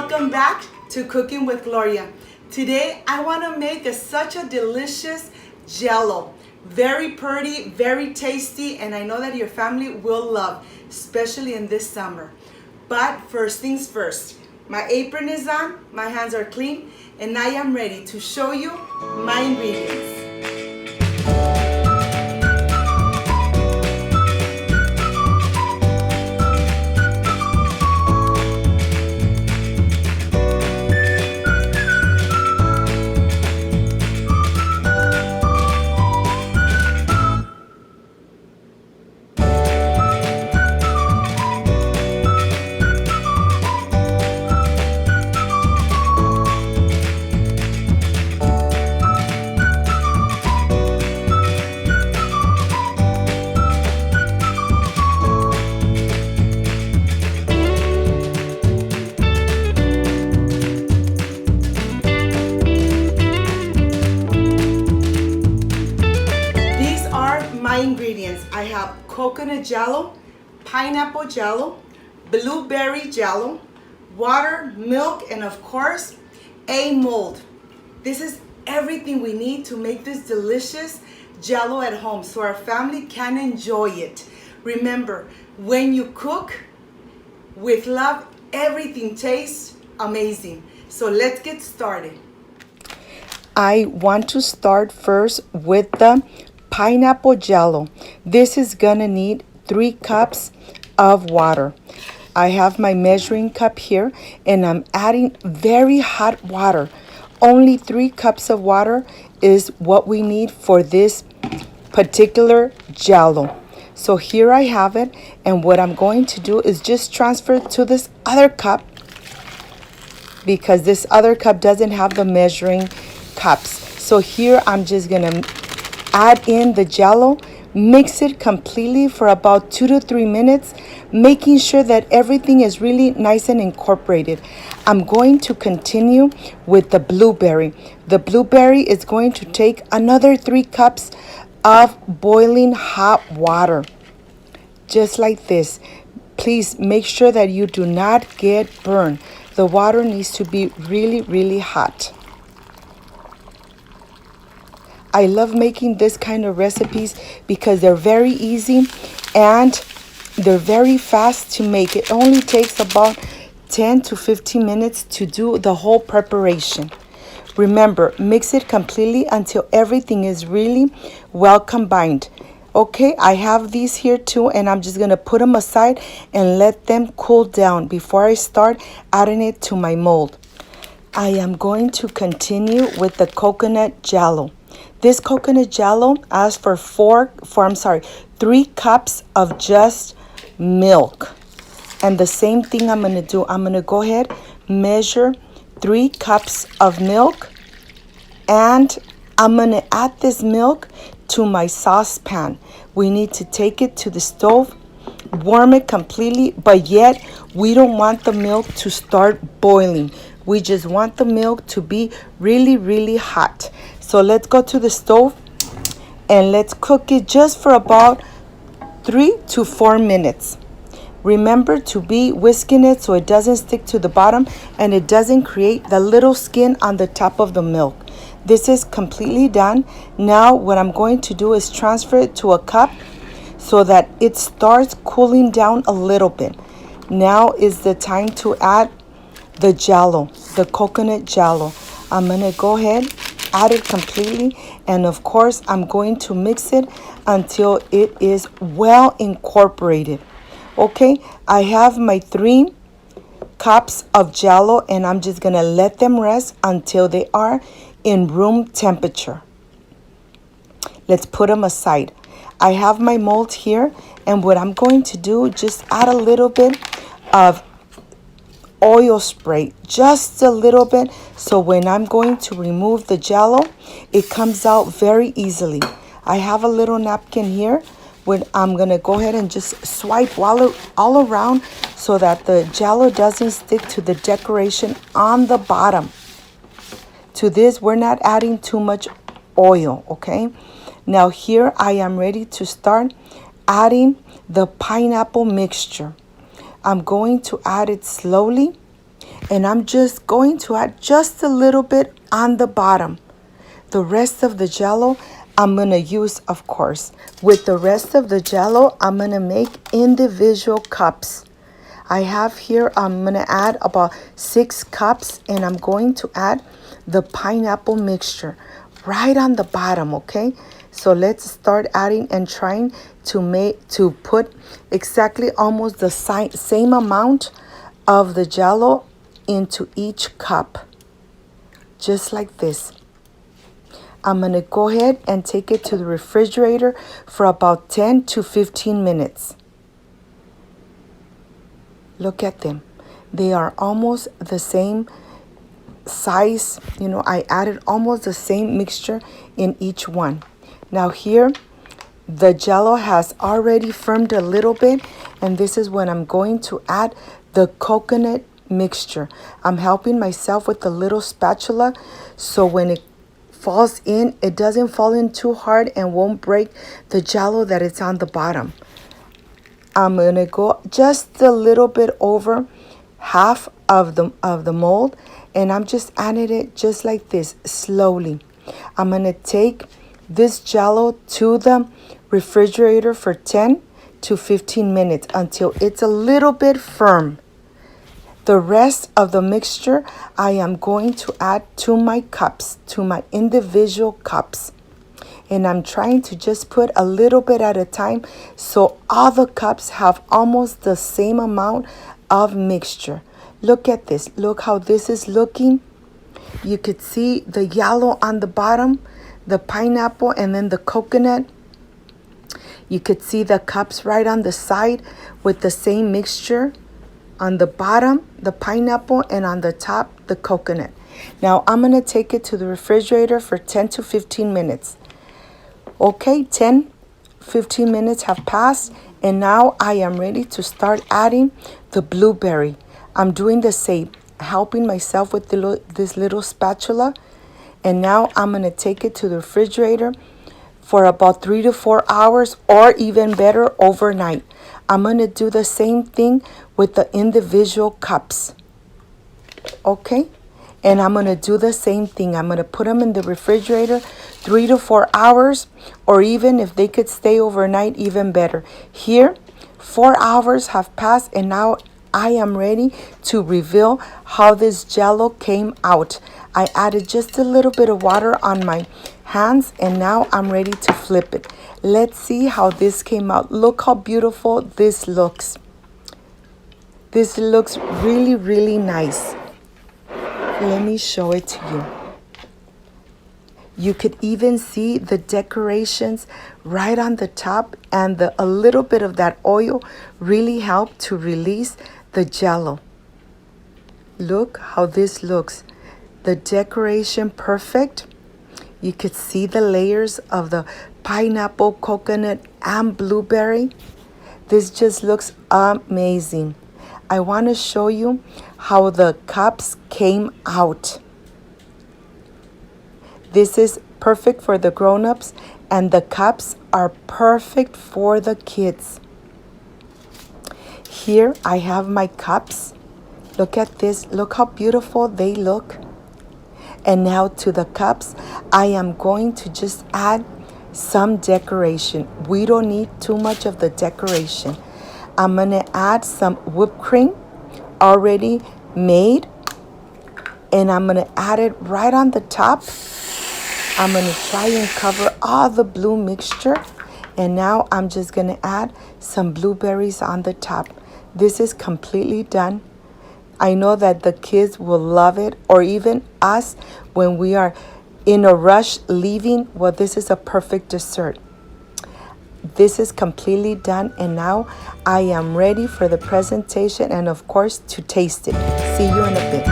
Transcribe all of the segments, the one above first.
welcome back to Cooking with Gloria. Today I want to make such a delicious Jello. Very pretty, very tasty, and I know that your family will love, especially in this summer. But first things first, my apron is on, my hands are clean, and I am ready to show you my ingredients. My ingredients: I have coconut jello, pineapple jello, blueberry jello, water, milk, and of course a mold. This is everything we need to make this delicious jello at home so our family can enjoy it. Remember, when you cook with love, everything tastes amazing. So let's get started. I want to start first with the pineapple jello. This is gonna need 3 cups of water. I have my measuring cup here and I'm adding very hot water. Only 3 cups of water is what we need for this particular jello. So here I have it, and what I'm going to do is just transfer it to this other cup because this other cup doesn't have the measuring cups. So here I'm just gonna add in the jello, mix it completely for about 2 to 3 minutes, making sure that everything is really nice and incorporated. I'm going to continue with the blueberry. The blueberry is going to take another 3 cups of boiling hot water, just like this. Please make sure that you do not get burned. The water needs to be really, really hot. I love making this kind of recipes because they're very easy and they're very fast to make. It only takes about 10 to 15 minutes to do the whole preparation. Remember, mix it completely until everything is really well combined. Okay, I have these here too, and I'm just gonna put them aside and let them cool down before I start adding it to my mold. I am going to continue with the coconut jello. This coconut jello asks for 3 cups of just milk. And the same thing I'm going to do. I'm going to go ahead, measure 3 cups of milk, and I'm going to add this milk to my saucepan. We need to take it to the stove, warm it completely, but yet we don't want the milk to start boiling. We just want the milk to be really, really hot. So let's go to the stove and let's cook it just for about 3 to 4 minutes. Remember to be whisking it so it doesn't stick to the bottom and it doesn't create the little skin on the top of the milk. This is completely done. Now what I'm going to do is transfer it to a cup so that it starts cooling down a little bit. Now is the time to add the jello, the coconut jello. I'm gonna go ahead, add it completely, and of course I'm going to mix it until it is well incorporated. Okay, I have my 3 cups of jello and I'm just gonna let them rest until they are in room temperature. Let's put them aside. I have my mold here, and what I'm going to do, just add a little bit of oil spray, just a little bit, so when I'm going to remove the jello, it comes out very easily. I have a little napkin here when I'm gonna go ahead and just swipe all around so that the jello doesn't stick to the decoration on the bottom. To this, we're not adding too much oil, okay? Now here I am ready to start adding the pineapple mixture. I'm going to add it slowly And I'm just going to add just a little bit on the bottom. The rest of the Jello I'm going to use, of course. With the rest of the Jello, I'm going to make individual cups. I have here, I'm going to add about 6 cups, and I'm going to add the pineapple mixture right on the bottom, okay? So let's start adding and trying to put exactly almost the same amount of the Jello into each cup, just like this. I'm going to go ahead and take it to the refrigerator for about 10 to 15 minutes. Look at them. They are almost the same size. You know, I added almost the same mixture in each one. Now here, the Jello has already firmed a little bit, and this is when I'm going to add the coconut mixture. I'm helping myself with the little spatula, so when it falls in, it doesn't fall in too hard and won't break the Jello that is on the bottom. I'm gonna go just a little bit over half of the mold, and I'm just adding it just like this, slowly. I'm gonna take this Jello to the refrigerator for 10 to 15 minutes until it's a little bit firm. The rest of the mixture I am going to add to my cups, to my individual cups. And I'm trying to just put a little bit at a time so all the cups have almost the same amount of mixture. Look at this. Look how this is looking. You could see the yellow on the bottom, the pineapple, and then the coconut. You could see the cups right on the side with the same mixture. On the bottom, the pineapple, and on the top, the coconut. Now, I'm going to take it to the refrigerator for 10 to 15 minutes. Okay, 10-15 minutes have passed, and now I am ready to start adding the blueberry. I'm doing the same, helping myself with this little spatula, and now I'm going to take it to the refrigerator for about 3 to 4 hours, or even better, overnight. I'm going to do the same thing with the individual cups. Okay? And I'm going to do the same thing. I'm going to put them in the refrigerator 3 to 4 hours, or even if they could stay overnight, even better. Here, 4 hours have passed, and now I am ready to reveal how this Jello came out. I added just a little bit of water on my hands, and now I'm ready to flip it. Let's see how this came out. Look how beautiful this looks. This looks really, really nice. Let me show it to you. You could even see the decorations right on the top, and a little bit of that oil really helped to release the Jello. Look how this looks. The decoration perfect. You could see the layers of the pineapple, coconut, and blueberry. This just looks amazing. I want to show you how the cups came out. This is perfect for the grown-ups, and the cups are perfect for the kids. Here I have my cups. Look at this. Look how beautiful they look. And now to the cups, I am going to just add some decoration. We don't need too much of the decoration. I'm going to add some whipped cream already made, and I'm going to add it right on the top. I'm going to try and cover all the blue mixture, and now I'm just going to add some blueberries on the top. This is completely done. I know that the kids will love it, or even us when we are in a rush leaving. Well, this is a perfect dessert. This is completely done, and now I am ready for the presentation and, of course, to taste it. See you in a bit.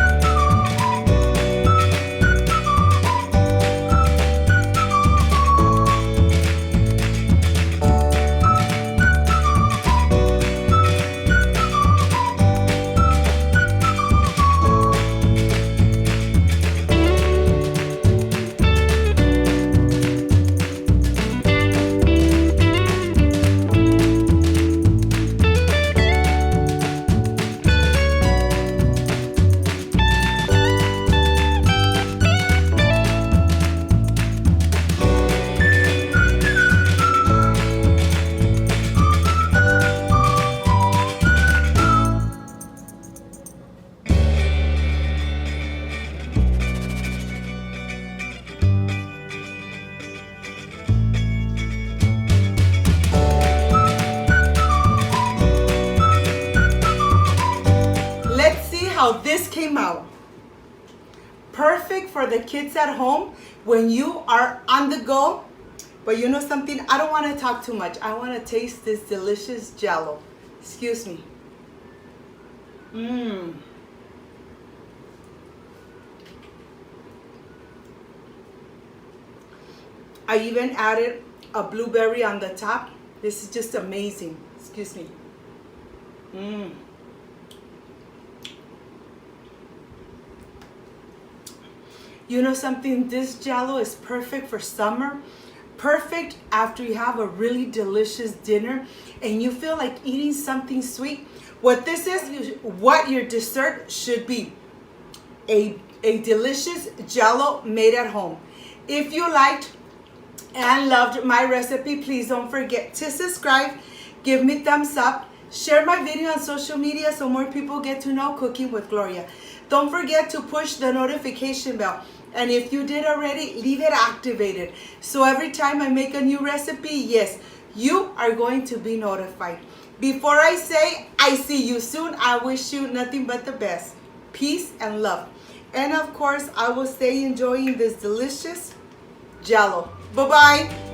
came out. Perfect for the kids at home when you are on the go. But you know something? I don't want to talk too much. I want to taste this delicious Jello. Excuse me. I even added a blueberry on the top. This is just amazing. Excuse me. You know something? This Jello is perfect for summer. Perfect after you have a really delicious dinner and you feel like eating something sweet. What this is, what your dessert should be. A delicious Jello made at home. If you liked and loved my recipe, please don't forget to subscribe, give me thumbs up, share my video on social media so more people get to know Cooking with Gloria. Don't forget to push the notification bell. And if you did already, leave it activated. So every time I make a new recipe, yes, you are going to be notified. Before I say, I see you soon, I wish you nothing but the best. Peace and love. And of course, I will stay enjoying this delicious Jello. Bye-bye.